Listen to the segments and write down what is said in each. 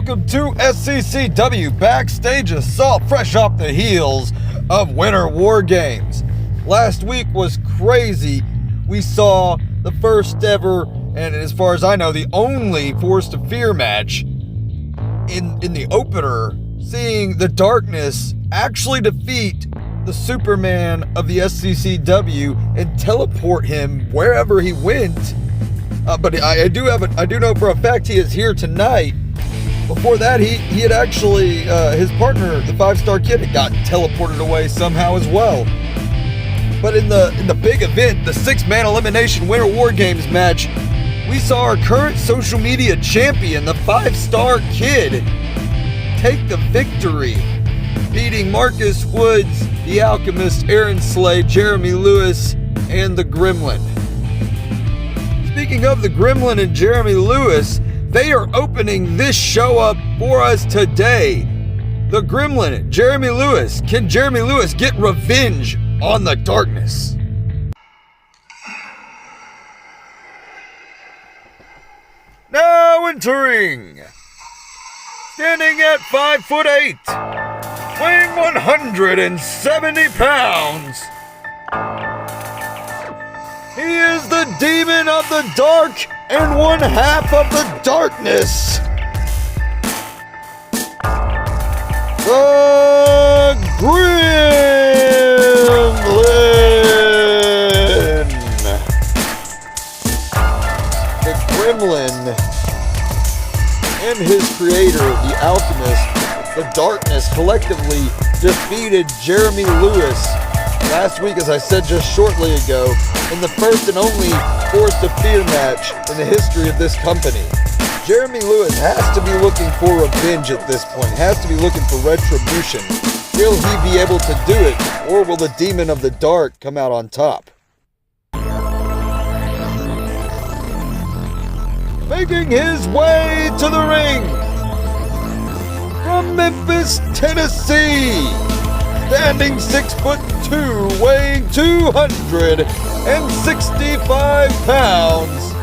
welcome to SCCW Backstage Assault, fresh off the heels of Winter War Games. Last week was crazy. We saw the first ever, and as far as I know, the only Force to Fear match in the opener, seeing the Darkness actually defeat the Superman of the SCCW and teleport him wherever he went. But I do know for a fact he is here tonight. Before that, he had actually, his partner, the 5-Star Kid, had got teleported away somehow as well. But in the big event, the 6-man elimination Winter War Games match, we saw our current social media champion, the 5-Star Kid, take the victory, beating Marcus Woods, the Alchemist, Aaron Slade, Jeremy Lewis, and the Gremlin. Speaking of the Gremlin and Jeremy Lewis, they are opening this show up for us today. The Gremlin, Jeremy Lewis. Can Jeremy Lewis get revenge on the Darkness? Now entering, standing at 5'8", weighing 170 pounds. He is the demon of the dark and one half of the darkness. The Gremlin. The Gremlin and his creator, the Alchemist, the Darkness, collectively defeated Jeremy Lewis last week, as I said just shortly ago, in the first and only Force to Fear match in the history of this company. Jeremy Lewis has to be looking for revenge at this point, has to be looking for retribution. Will he be able to do it, or will the Demon of the Dark come out on top? Making his way to the ring, from Memphis, Tennessee, standing 6'2", weighing 265 pounds.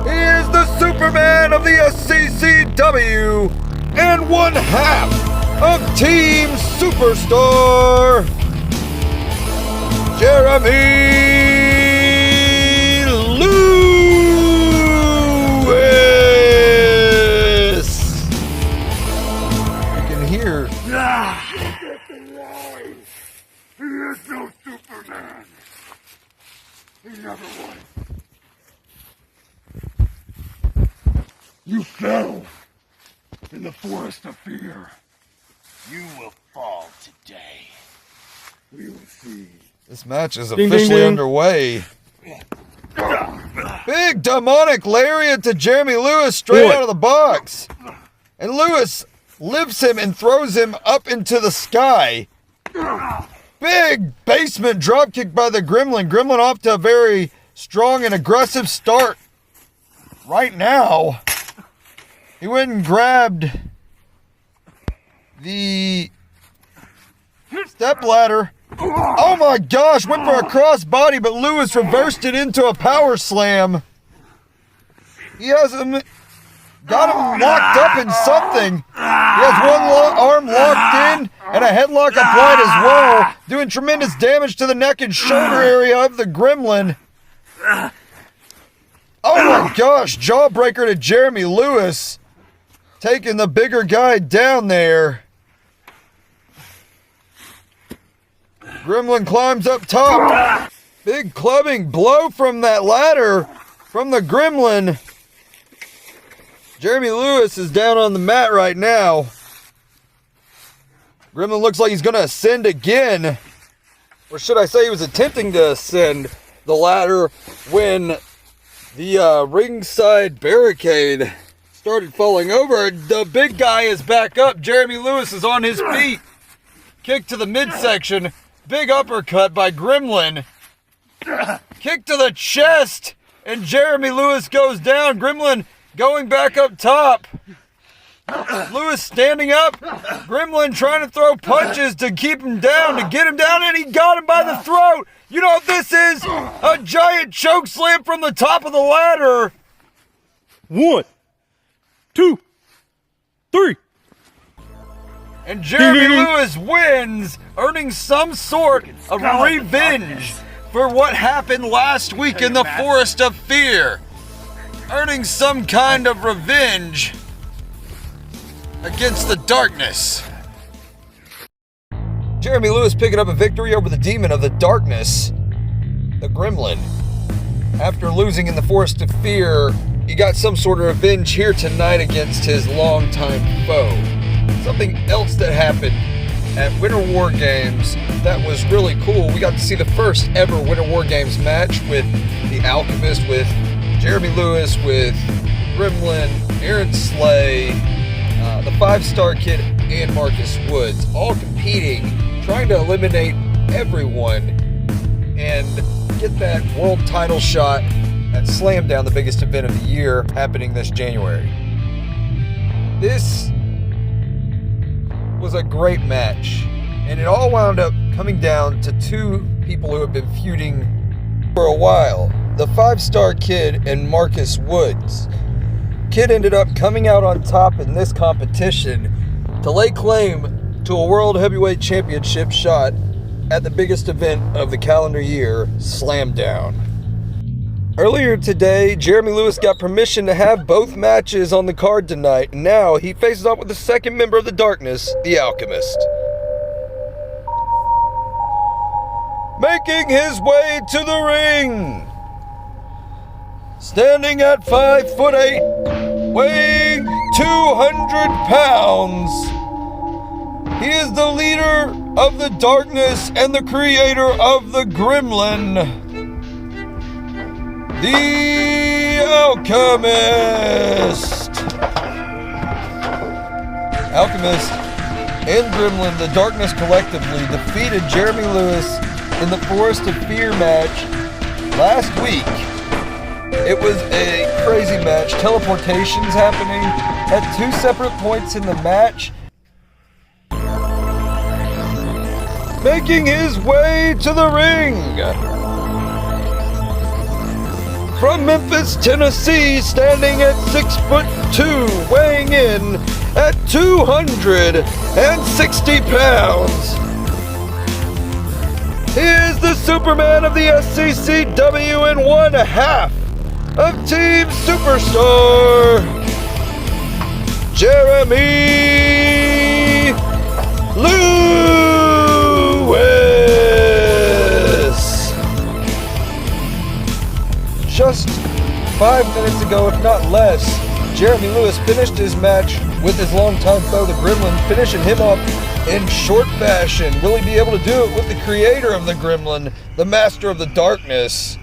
He is the Superman of the SCCW and one half of Team Superstar, Jeremy Lewis. You can hear. He is no Superman. He never was. You fell in the Forest of Fear. You will fall today. We will see. This match is officially underway. Big demonic lariat to Jeremy Lewis straight out of the box. And Lewis lifts him and throws him up into the sky. Big basement dropkick by the Gremlin. Gremlin off to a very strong and aggressive start. Right now, he went and grabbed the step ladder. Oh my gosh, went for a crossbody, but Lewis reversed it into a power slam. He has him, got him locked up in something. He has one arm locked in and a headlock applied as well, doing tremendous damage to the neck and shoulder area of the Gremlin. Oh my gosh, jawbreaker to Jeremy Lewis, taking the bigger guy down there. Gremlin climbs up top. Big clubbing blow from that ladder from the Gremlin. Jeremy Lewis is down on the mat right now. Gremlin looks like he's going to ascend again. Or should I say he was attempting to ascend the ladder when the ringside barricade started falling over. The big guy is back up. Jeremy Lewis is on his feet. Kick to the midsection. Big uppercut by Gremlin. Kick to the chest. And Jeremy Lewis goes down. Gremlin going back up top. Lewis standing up. Gremlin trying to throw punches to keep him down, to get him down, and he got him by the throat. You know what this is? A giant choke slam from the top of the ladder. 1, 2, 3. And Jeremy Lewis wins, earning some sort of revenge for what happened last week in the Forest of Fear. Earning some kind of revenge against the darkness. Jeremy Lewis picking up a victory over the demon of the darkness, the Gremlin. After losing in the Forest of Fear, he got some sort of revenge here tonight against his longtime foe. Something else that happened at Winter War Games that was really cool. We got to see the first ever Winter War Games match with the Alchemist, with Jeremy Lewis, with Gremlin, Aaron Slay, the 5-Star Kid, and Marcus Woods, all competing, trying to eliminate everyone and get that world title shot at Slamdown, the biggest event of the year, happening this January. This was a great match, and it all wound up coming down to two people who have been feuding for a while, the 5-Star Kid and Marcus Woods. Kid ended up coming out on top in this competition to lay claim to a World Heavyweight Championship shot at the biggest event of the calendar year, Slamdown. Earlier today, Jeremy Lewis got permission to have both matches on the card tonight, and now he faces off with the second member of the Darkness, the Alchemist. Making his way to the ring, standing at 5'8", weighing 200 pounds, he is the leader of the Darkness and the creator of the Gremlin, the Alchemist. Alchemist and Gremlin, the Darkness collectively, defeated Jeremy Lewis in the Forest of Fear match last week. It was a crazy match. Teleportations happening at two separate points in the match. Making his way to the ring, from Memphis, Tennessee, standing at 6'2", weighing in at 260 pounds. He is the Superman of the SCCW and one half of Team Superstar, Jeremy Lewis. Just 5 minutes ago, if not less, Jeremy Lewis finished his match with his longtime foe, the Gremlin, finishing him off in short fashion. Will he be able to do it with the creator of the Gremlin, the master of the darkness,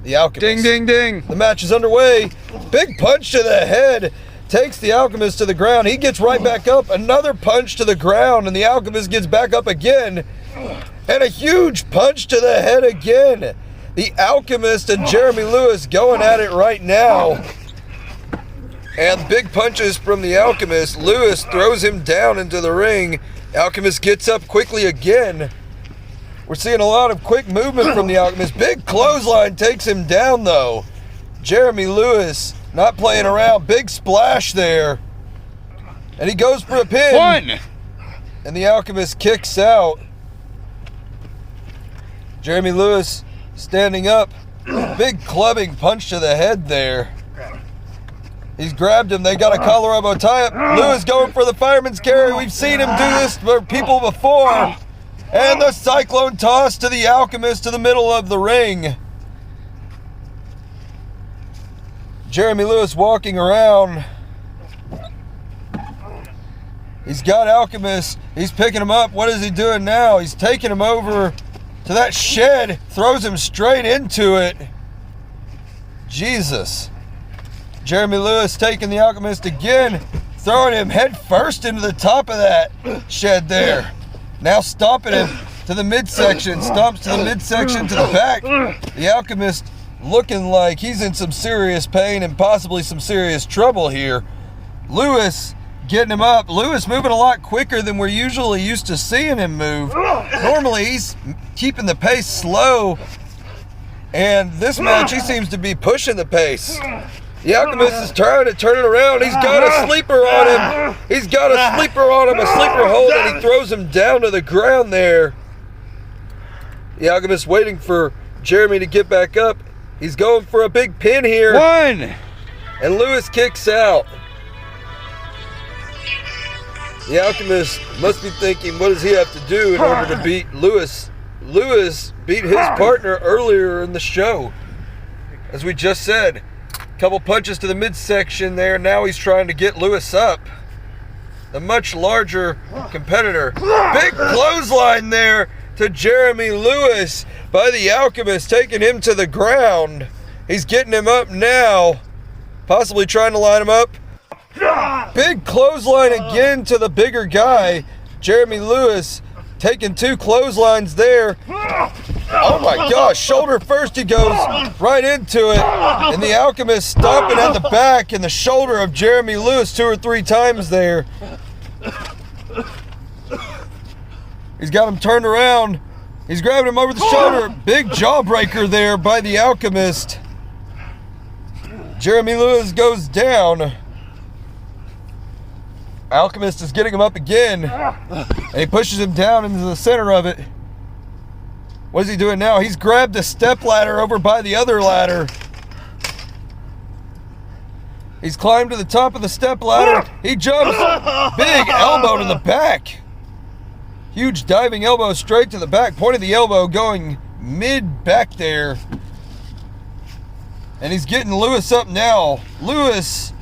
the Alchemist? Ding, ding, ding. The match is underway. Big punch to the head takes the Alchemist to the ground. He gets right back up. Another punch to the ground, and the Alchemist gets back up again. And a huge punch to the head again. The Alchemist and Jeremy Lewis going at it right now. And big punches from the Alchemist. Lewis throws him down into the ring. Alchemist gets up quickly again. We're seeing a lot of quick movement from the Alchemist. Big clothesline takes him down, though. Jeremy Lewis not playing around. Big splash there. And he goes for a pin. One. And the Alchemist kicks out. Jeremy Lewis standing up. Big clubbing punch to the head there. He's grabbed him. They got a collar elbow tie-up. Lewis going for the fireman's carry. We've seen him do this for people before. And the cyclone toss to the Alchemist to the middle of the ring. Jeremy Lewis walking around. He's got Alchemist. He's picking him up. What is he doing now? He's taking him over to that shed. Throws him straight into it. Jesus. Jeremy Lewis taking the Alchemist again, throwing him head first into the top of that shed there. Now stomping him to the midsection, stomps to the midsection to the back. The Alchemist looking like he's in some serious pain and possibly some serious trouble here. Lewis getting him up. Lewis moving a lot quicker than we're usually used to seeing him move. Normally he's keeping the pace slow, and this match he seems to be pushing the pace. The Alchemist is trying to turn it around. He's got a sleeper on him. He's got a sleeper on him, a sleeper hold, and he throws him down to the ground there. The Alchemist waiting for Jeremy to get back up. He's going for a big pin here. 1. And Lewis kicks out. The Alchemist must be thinking, what does he have to do in order to beat Lewis? Lewis beat his partner earlier in the show. As we just said, a couple punches to the midsection there. Now he's trying to get Lewis up. The much larger competitor. Big clothesline there to Jeremy Lewis by the Alchemist, taking him to the ground. He's getting him up now, possibly trying to line him up. Big clothesline again to the bigger guy. Jeremy Lewis taking 2 clotheslines there. Oh my gosh, shoulder first, he goes right into it. And the Alchemist stomping at the back and the shoulder of Jeremy Lewis 2 or 3 times there. He's got him turned around. He's grabbing him over the shoulder. Big jawbreaker there by the Alchemist. Jeremy Lewis goes down. Alchemist is getting him up again. And he pushes him down into the center of it. What is he doing now? He's grabbed a step ladder over by the other ladder. He's climbed to the top of the step ladder. He jumps. Big elbow to the back. Huge diving elbow straight to the back. Point of the elbow going mid back there. And he's getting Lewis up now. Lewis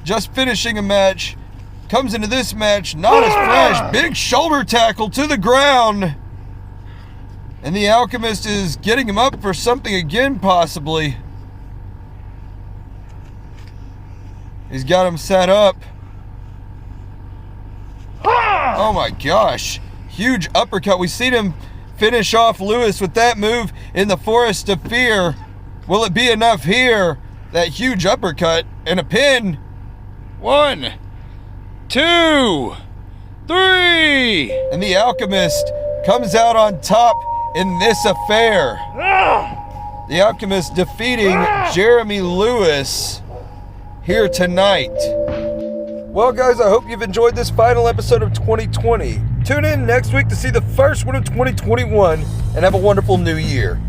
just finishing a match. Comes into this match not as fresh. Big shoulder tackle to the ground. And the Alchemist is getting him up for something again, possibly. He's got him set up. Oh my gosh. Huge uppercut. We've seen him finish off Lewis with that move in the Forest of Fear. Will it be enough here? That huge uppercut and a pin. 1, 2, 3. And the Alchemist comes out on top in this affair. The Alchemist defeating Jeremy Lewis here tonight. Well, guys, I hope you've enjoyed this final episode of 2020. Tune in next week to see the first one of 2021, and have a wonderful new year.